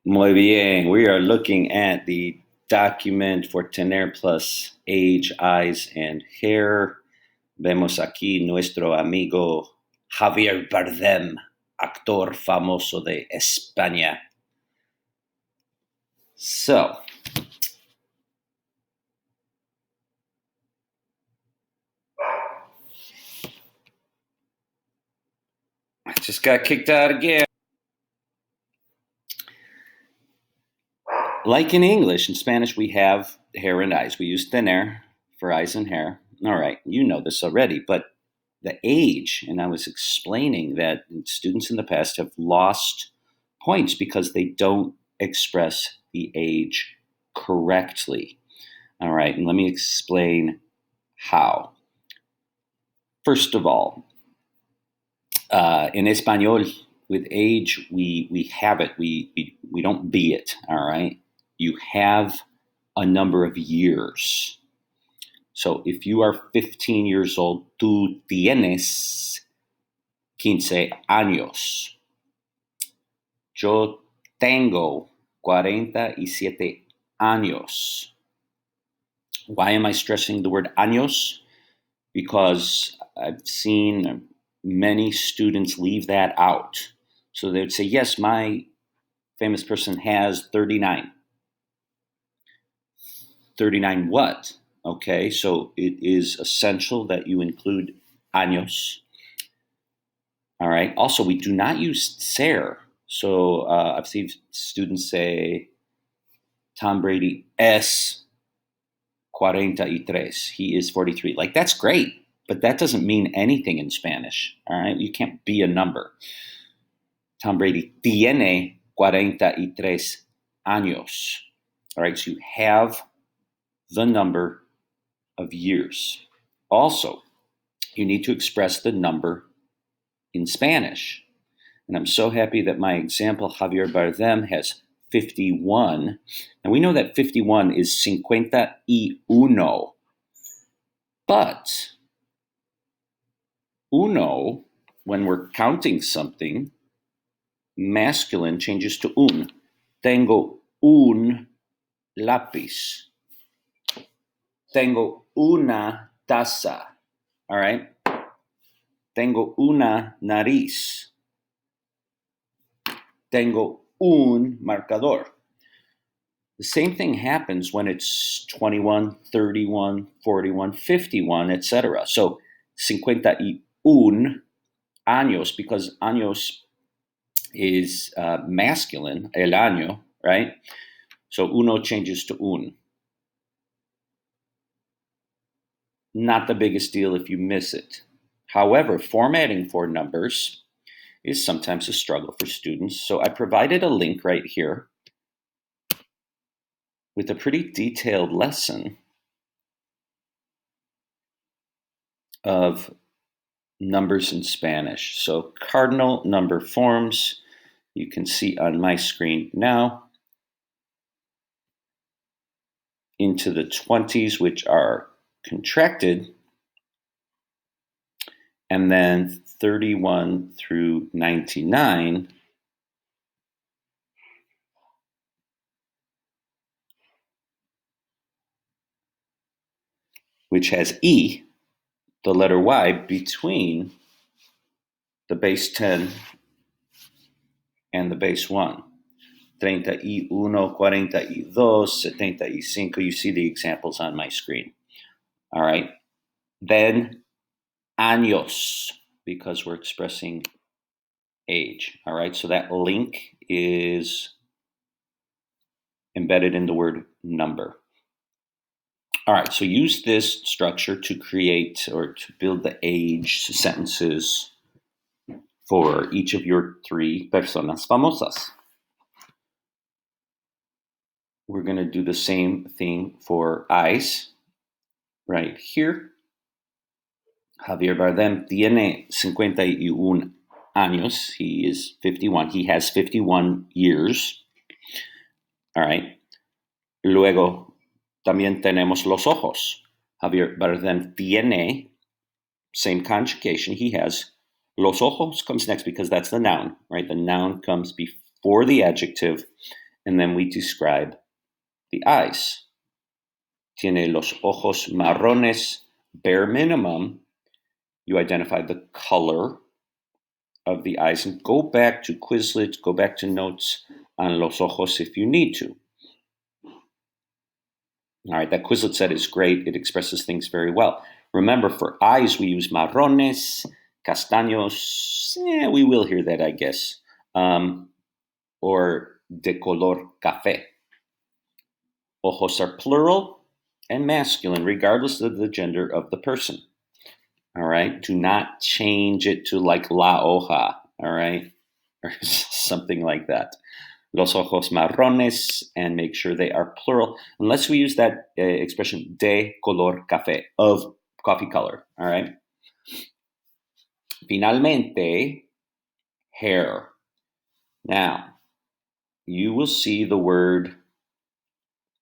Muy bien. We are looking at the document for TENER plus age, eyes, and hair. Vemos aquí nuestro amigo Javier Bardem, actor famoso de España. So, I just got kicked out again. Like in English, in Spanish, we have hair and eyes. We use tener for eyes and hair. All right, you know this already, but the age, and I was explaining that students in the past have lost points because they don't express the age correctly. All right, and let me explain how. First of all, in Espanol, with age, we have it. We don't be it. All right, you have a number of years. So if you are 15 years old, tú tienes 15 años. Yo tengo 47 años. Why am I stressing the word años? Because I've seen many students leave that out. So they would say, yes, my famous person has 39. 39 what? Okay, so it is essential that you include años. All right. Also, we do not use ser. So I've seen students say, Tom Brady es 43. He is 43. Like, that's great, but that doesn't mean anything in Spanish. All right. You can't be a number. Tom Brady tiene 43 años. All right. So you have the number of years. Also, you need to express the number in Spanish. And I'm so happy that my example, Javier Bardem, has 51. And we know that 51 is 51. But uno, when we're counting something, masculine changes to un. Tengo un lápiz. Tengo una taza. All right? Tengo una nariz. Tengo un marcador. The same thing happens when it's 21, 31, 41, 51, etc. So 51 años, because años is masculine, el año, right? So uno changes to un. Not the biggest deal if you miss it. However, formatting for numbers is sometimes a struggle for students. So I provided a link right here with a pretty detailed lesson of numbers in Spanish. So cardinal number forms, you can see on my screen now, into the 20s, which are contracted, and then 31 through 99, which has E, the letter Y, between the base 10 and the base 1. 31, 42, 75. You see the examples on my screen. All right. Then años, because we're expressing age. All right. So that link is embedded in the word number. All right. So use this structure to create or to build the age sentences for each of your 3 personas famosas. We're going to do the same thing for eyes right here. Javier Bardem tiene 51 años. He is 51. He has 51 years. All right. Luego, también tenemos los ojos. Javier Bardem tiene, same conjugation. He has, los ojos comes next because that's the noun, right? The noun comes before the adjective, And then we describe the eyes. Tiene los ojos marrones, bare minimum. You identify the color of the eyes and go back to Quizlet, go back to notes on los ojos if you need to. All right, that Quizlet set is great. It expresses things very well. Remember, for eyes, we use marrones, castaños. We will hear that, I guess. Or de color café. Ojos are plural and masculine, regardless of the gender of the person. All right, do not change it to like la hoja, all right, or something like that. Los ojos marrones, and make sure they are plural, unless we use that expression de color café, of coffee color, all right? Finalmente, hair. Now, you will see the word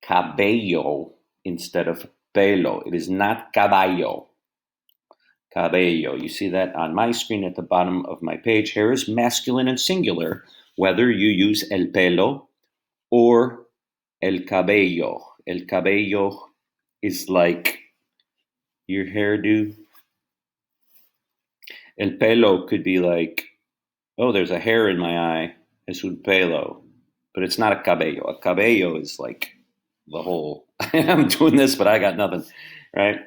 cabello instead of pelo. It is not caballo. Cabello. You see that on my screen at the bottom of my page. Hair is masculine and singular, whether you use el pelo or el cabello. El cabello is like your hairdo. El pelo could be like, oh, there's a hair in my eye. Es un pelo. But it's not a cabello. A cabello is like the whole, I'm doing this, but I got nothing, right?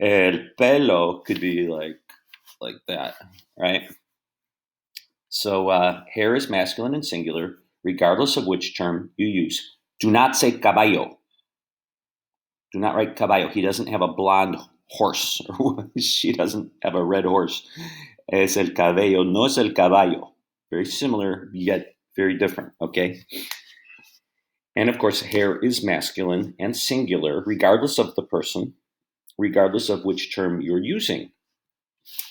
El pelo could be like that, right? So hair is masculine and singular, regardless of which term you use. Do not say caballo. Do not write caballo. He doesn't have a blonde horse. She doesn't have a red horse. Es el cabello, no es el caballo. Very similar, yet very different, okay? And of course, hair is masculine and singular, regardless of the person, regardless of which term you're using.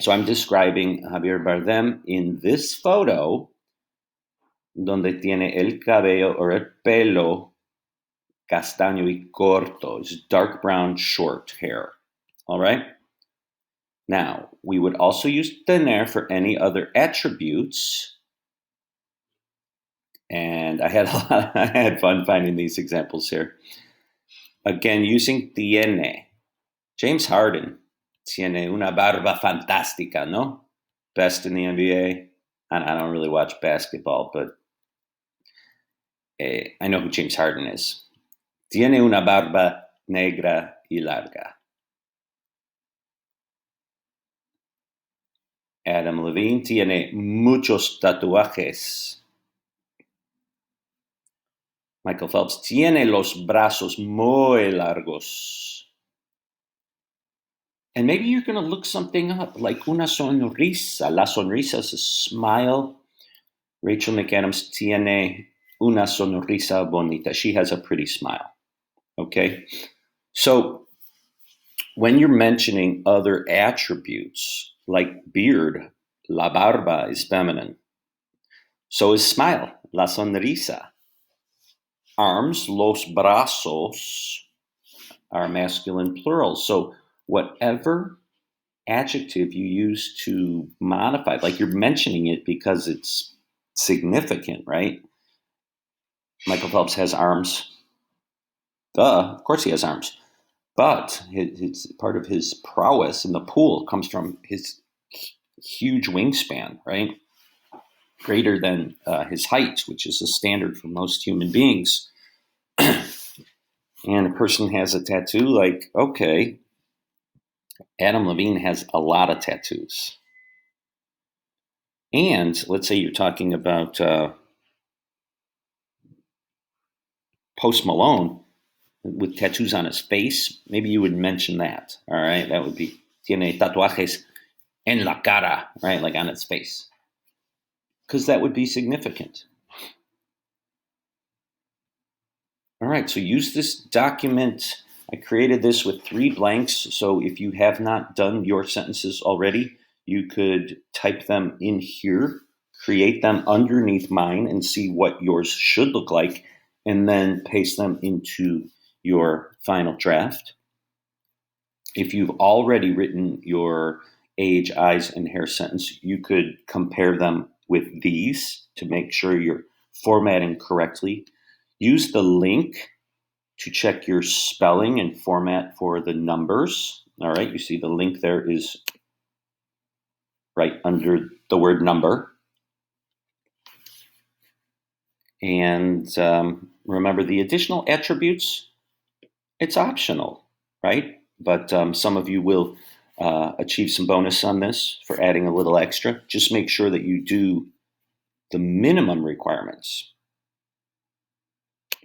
So I'm describing Javier Bardem in this photo, donde tiene el cabello or el pelo castaño y corto. It's dark brown, short hair. All right? Now, we would also use tener for any other attributes. And I had fun finding these examples here. Again, using tiene. James Harden tiene una barba fantástica, ¿no? Best in the NBA. And I don't really watch basketball, but I know who James Harden is. Tiene una barba negra y larga. Adam Levine tiene muchos tatuajes. Michael Phelps tiene los brazos muy largos. And maybe you're going to look something up, like una sonrisa. La sonrisa is a smile. Rachel McAdams tiene una sonrisa bonita. She has a pretty smile. Okay? So when you're mentioning other attributes, like beard, la barba is feminine. So is smile, la sonrisa. Arms, los brazos, are masculine plural. So whatever adjective you use to modify, like you're mentioning it because it's significant, right? Michael Phelps has arms. Duh, of course he has arms. But his part of his prowess in the pool comes from his huge wingspan, right? Greater than his height, which is the standard for most human beings. And a person has a tattoo, like, okay, Adam Levine has a lot of tattoos. And let's say you're talking about Post Malone with tattoos on his face, maybe you would mention that, all right? That would be, tiene tatuajes en la cara, right? Like on its face. Because that would be significant. All right, so use this document. I created this with 3 blanks, so if you have not done your sentences already, you could type them in here, create them underneath mine, and see what yours should look like, and then paste them into your final draft. If you've already written your age, eyes, and hair sentence, you could compare them with these to make sure you're formatting correctly. Use the link to check your spelling and format for the numbers. All right, you see the link there is right under the word number. And remember, the additional attributes, it's optional, right? But some of you will achieve some bonus on this for adding a little extra. Just make sure that you do the minimum requirements.